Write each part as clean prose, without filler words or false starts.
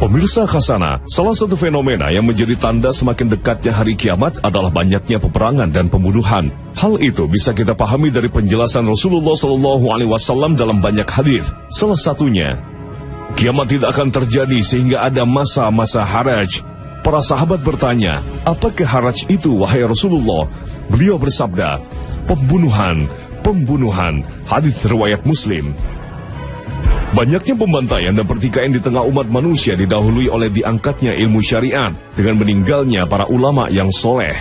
Pemirsa Khazanah, salah satu fenomena yang menjadi tanda semakin dekatnya hari kiamat adalah banyaknya peperangan dan pembunuhan. Hal itu bisa kita pahami dari penjelasan Rasulullah SAW dalam banyak hadis. Salah satunya, kiamat tidak akan terjadi sehingga ada masa-masa haraj. Para sahabat bertanya, apakah haraj itu wahai Rasulullah? Beliau bersabda, pembunuhan. Hadis riwayat Muslim. Banyaknya pembantaian dan pertikaian di tengah umat manusia didahului oleh diangkatnya ilmu syariat dengan meninggalnya para ulama yang soleh.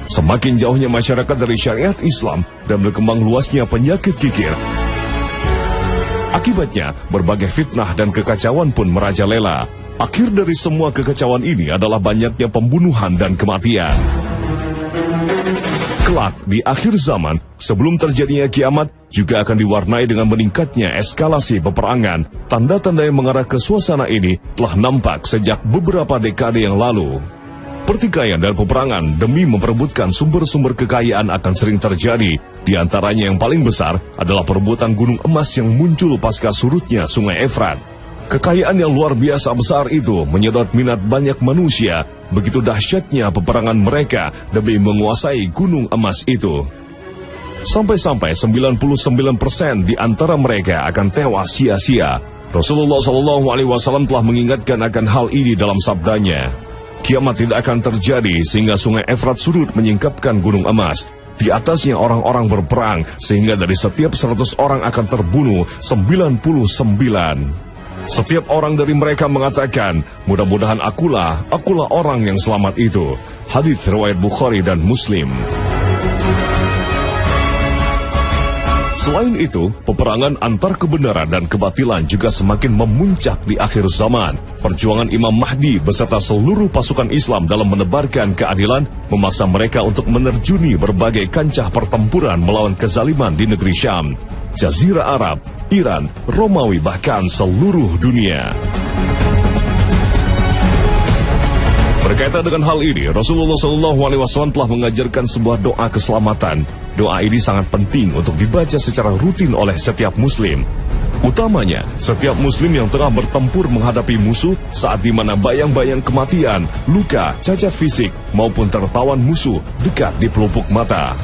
Semakin jauhnya masyarakat dari syariat Islam dan berkembang luasnya penyakit kikir. Akibatnya, berbagai fitnah dan kekacauan pun merajalela. Akhir dari semua kekacauan ini adalah banyaknya pembunuhan dan kematian. Kelak, di akhir zaman, sebelum terjadinya kiamat, juga akan diwarnai dengan meningkatnya eskalasi peperangan. Tanda-tanda yang mengarah ke suasana ini telah nampak sejak beberapa dekade yang lalu. Pertikaian dan peperangan demi memperebutkan sumber-sumber kekayaan akan sering terjadi. Di antaranya yang paling besar adalah perebutan gunung emas yang muncul pasca surutnya Sungai Efrat. Kekayaan yang luar biasa besar itu menyedot minat banyak manusia. Begitu dahsyatnya peperangan mereka demi menguasai gunung emas itu. Sampai-sampai 99% di antara mereka akan tewas sia-sia. Rasulullah SAW telah mengingatkan akan hal ini dalam sabdanya. Kiamat tidak akan terjadi sehingga Sungai Efrat surut menyingkapkan gunung emas. Di atasnya orang-orang berperang sehingga dari setiap 100 orang akan terbunuh 99. Setiap orang dari mereka mengatakan, mudah-mudahan akulah orang yang selamat itu. Hadits riwayat Bukhari dan Muslim. Selain itu, peperangan antar kebenaran dan kebatilan juga semakin memuncak di akhir zaman. Perjuangan Imam Mahdi beserta seluruh pasukan Islam dalam menebarkan keadilan memaksa mereka untuk menerjuni berbagai kancah pertempuran melawan kezaliman di negeri Syam, Jazirah Arab, Iran, Romawi, bahkan seluruh dunia. Berkaitan dengan hal ini, Rasulullah SAW telah mengajarkan sebuah doa keselamatan. Doa ini sangat penting untuk dibaca secara rutin oleh setiap muslim. Utamanya, setiap muslim yang tengah bertempur menghadapi musuh saat di mana bayang-bayang kematian, luka, cacat fisik, maupun tertawan musuh dekat di pelupuk mata.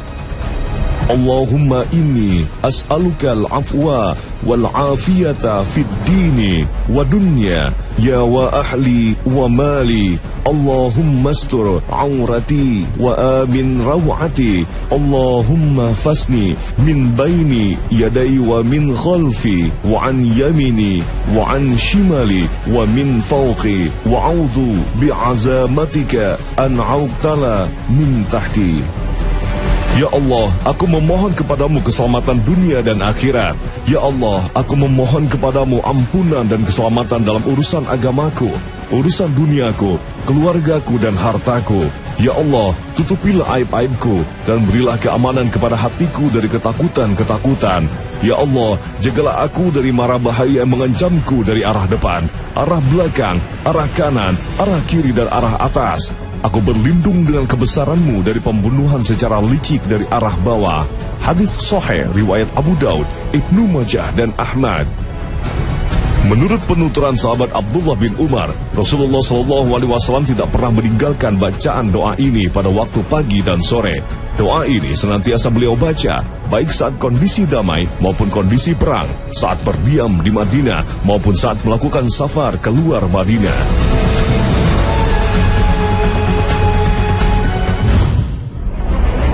Allahumma inni as'aluka al-afwa wal-afiyata fid dini wa dunya ya wa ahli wa mali. Allahumma astur aurati wa amin rawati. Allahumma fasni min baini yadai wa min khalfi wa an yamini wa an shimali wa min fawqi wa a'udhu bi'azamatika an a'uqtala min tahti. Ya Allah, aku memohon kepadamu keselamatan dunia dan akhirat. Ya Allah, aku memohon kepadamu ampunan dan keselamatan dalam urusan agamaku, urusan duniaku, keluargaku dan hartaku. Ya Allah, tutupilah aib-aibku dan berilah keamanan kepada hatiku dari ketakutan-ketakutan. Ya Allah, jagalah aku dari mara bahaya yang mengancamku dari arah depan, arah belakang, arah kanan, arah kiri dan arah atas. Aku berlindung dengan kebesaranmu dari pembunuhan secara licik dari arah bawah. Hadis sahih riwayat Abu Daud, Ibnu Majah dan Ahmad. Menurut penuturan sahabat Abdullah bin Umar, Rasulullah SAW tidak pernah meninggalkan bacaan doa ini pada waktu pagi dan sore. Doa ini senantiasa beliau baca, baik saat kondisi damai maupun kondisi perang, saat berdiam di Madinah maupun saat melakukan safar keluar Madinah.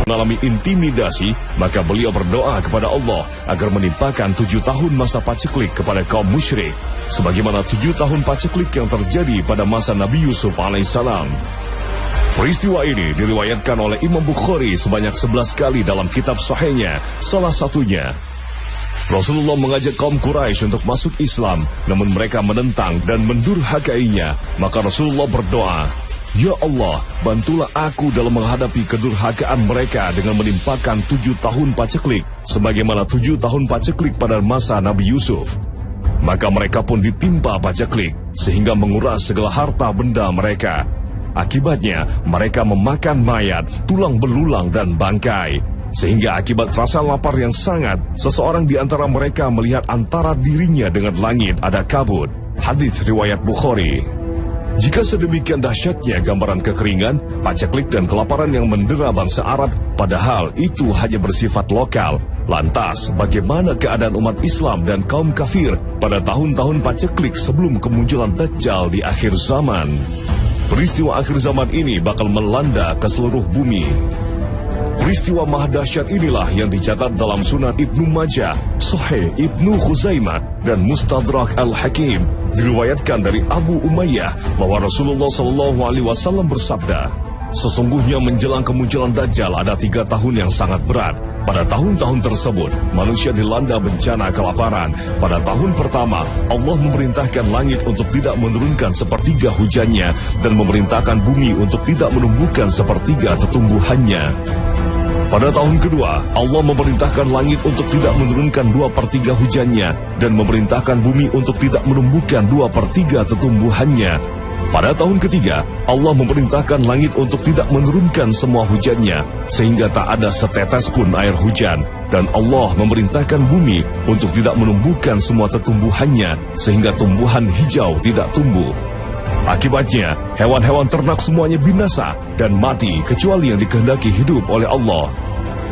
Mengalami intimidasi, maka beliau berdoa kepada Allah agar menimpakan 7 tahun masa paceklik kepada kaum musyrik, sebagaimana 7 tahun paceklik yang terjadi pada masa Nabi Yusuf alaihissalam. Peristiwa ini diriwayatkan oleh Imam Bukhari sebanyak 11 kali dalam kitab sahihnya. Salah satunya, Rasulullah mengajak kaum Quraisy untuk masuk Islam, namun mereka menentang dan mendurhakainya. Maka Rasulullah berdoa, Ya Allah, bantulah aku dalam menghadapi kedurhakaan mereka dengan menimpakan 7 tahun paceklik, sebagaimana 7 tahun paceklik pada masa Nabi Yusuf. Maka mereka pun ditimpa paceklik, sehingga menguras segala harta benda mereka. Akibatnya, mereka memakan mayat, tulang belulang dan bangkai. Sehingga akibat rasa lapar yang sangat, seseorang di antara mereka melihat antara dirinya dengan langit ada kabut. Hadis riwayat Bukhari. Jika sedemikian dahsyatnya gambaran kekeringan, paceklik dan kelaparan yang mendera bangsa Arab, padahal itu hanya bersifat lokal, lantas bagaimana keadaan umat Islam dan kaum kafir pada tahun-tahun paceklik sebelum kemunculan Dajjal di akhir zaman? Peristiwa akhir zaman ini bakal melanda ke seluruh bumi. Peristiwa maha dahsyat inilah yang dicatat dalam Sunan Ibnu Majah, Sahih Ibnu Khuzaimah, dan Mustadrak Al-Hakim. Diriwayatkan dari Abu Umayyah bahwa Rasulullah SAW bersabda, sesungguhnya menjelang kemunculan Dajjal ada 3 tahun yang sangat berat. Pada tahun-tahun tersebut, manusia dilanda bencana kelaparan. Pada tahun pertama, Allah memerintahkan langit untuk tidak menurunkan sepertiga hujannya dan memerintahkan bumi untuk tidak menumbuhkan sepertiga tumbuhannya. Pada tahun kedua, Allah memerintahkan langit untuk tidak menurunkan 2/3 hujannya dan memerintahkan bumi untuk tidak menumbuhkan 2/3 tumbuhannya. Pada tahun ketiga, Allah memerintahkan langit untuk tidak menurunkan semua hujannya, sehingga tak ada setetes pun air hujan. Dan Allah memerintahkan bumi untuk tidak menumbuhkan semua tumbuhannya, sehingga tumbuhan hijau tidak tumbuh. Akibatnya, hewan-hewan ternak semuanya binasa dan mati kecuali yang dikehendaki hidup oleh Allah.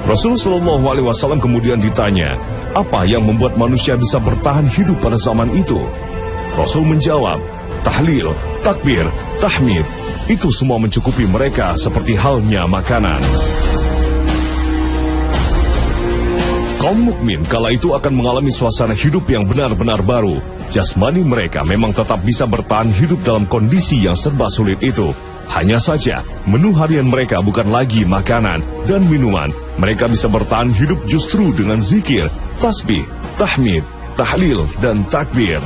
Rasulullah SAW kemudian ditanya, apa yang membuat manusia bisa bertahan hidup pada zaman itu? Rasul menjawab, tahlil, takbir, tahmid, itu semua mencukupi mereka seperti halnya makanan. Kaum mukmin kala itu akan mengalami suasana hidup yang benar-benar baru. Jasmani mereka memang tetap bisa bertahan hidup dalam kondisi yang serba sulit itu. Hanya saja, menu harian mereka bukan lagi makanan dan minuman. Mereka bisa bertahan hidup justru dengan zikir, tasbih, tahmid, tahlil, dan takbir.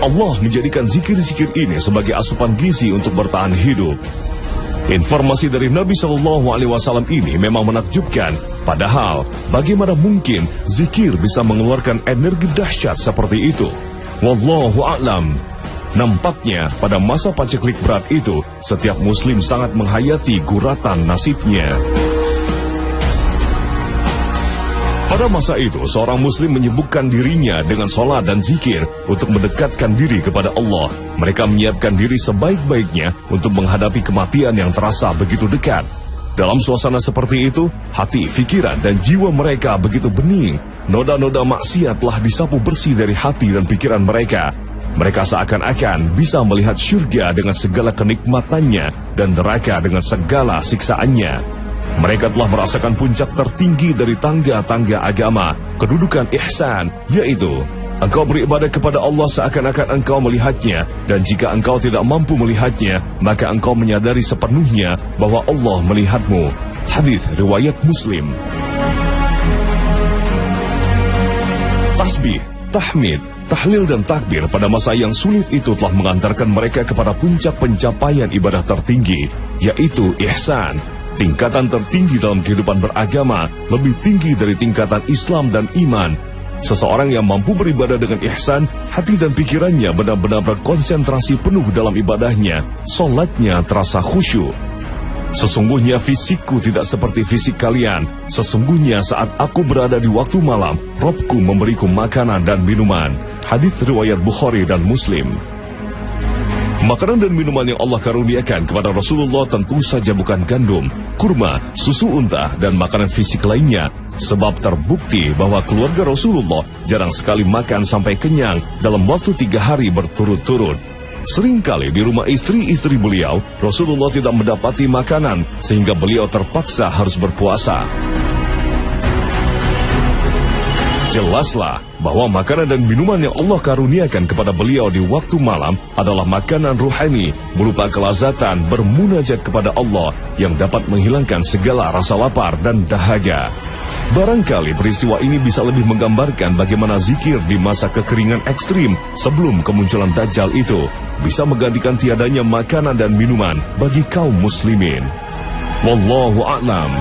Allah menjadikan zikir-zikir ini sebagai asupan gizi untuk bertahan hidup. Informasi dari Nabi SAW ini memang menakjubkan. Padahal, bagaimana mungkin zikir bisa mengeluarkan energi dahsyat seperti itu? Wallahu a'lam. Nampaknya pada masa paceklik berat itu, setiap muslim sangat menghayati guratan nasibnya. Pada masa itu, seorang muslim menyibukkan dirinya dengan sholat dan zikir untuk mendekatkan diri kepada Allah. Mereka menyiapkan diri sebaik-baiknya untuk menghadapi kematian yang terasa begitu dekat. Dalam suasana seperti itu, hati, pikiran, dan jiwa mereka begitu bening. Noda-noda maksiat telah disapu bersih dari hati dan pikiran mereka. Mereka seakan-akan bisa melihat syurga dengan segala kenikmatannya dan neraka dengan segala siksaannya. Mereka telah merasakan puncak tertinggi dari tangga-tangga agama, kedudukan ihsan, yaitu engkau beribadah kepada Allah seakan-akan engkau melihatnya, dan jika engkau tidak mampu melihatnya, maka engkau menyadari sepenuhnya bahwa Allah melihatmu. Hadis riwayat Muslim. Tasbih, tahmid, tahlil dan takbir pada masa yang sulit itu telah mengantarkan mereka kepada puncak pencapaian ibadah tertinggi, yaitu ihsan. Tingkatan tertinggi dalam kehidupan beragama lebih tinggi dari tingkatan Islam dan iman. Seseorang yang mampu beribadah dengan ihsan, hati dan pikirannya benar-benar berkonsentrasi penuh dalam ibadahnya, solatnya terasa khusyuk. Sesungguhnya fisikku tidak seperti fisik kalian. Sesungguhnya saat aku berada di waktu malam, Robku memberiku makanan dan minuman. Hadits riwayat Bukhari dan Muslim. Makanan dan minuman yang Allah karuniakan kepada Rasulullah tentu saja bukan gandum, kurma, susu unta, dan makanan fisik lainnya. Sebab terbukti bahwa keluarga Rasulullah jarang sekali makan sampai kenyang dalam waktu 3 hari berturut-turut. Seringkali di rumah istri-istri beliau, Rasulullah tidak mendapati makanan sehingga beliau terpaksa harus berpuasa. Jelaslah bahwa makanan dan minuman yang Allah karuniakan kepada beliau di waktu malam adalah makanan ruhani berupa kelazatan bermunajat kepada Allah yang dapat menghilangkan segala rasa lapar dan dahaga. Barangkali peristiwa ini bisa lebih menggambarkan bagaimana zikir di masa kekeringan ekstrim sebelum kemunculan Dajjal itu bisa menggantikan tiadanya makanan dan minuman bagi kaum muslimin. Wallahu a'lam.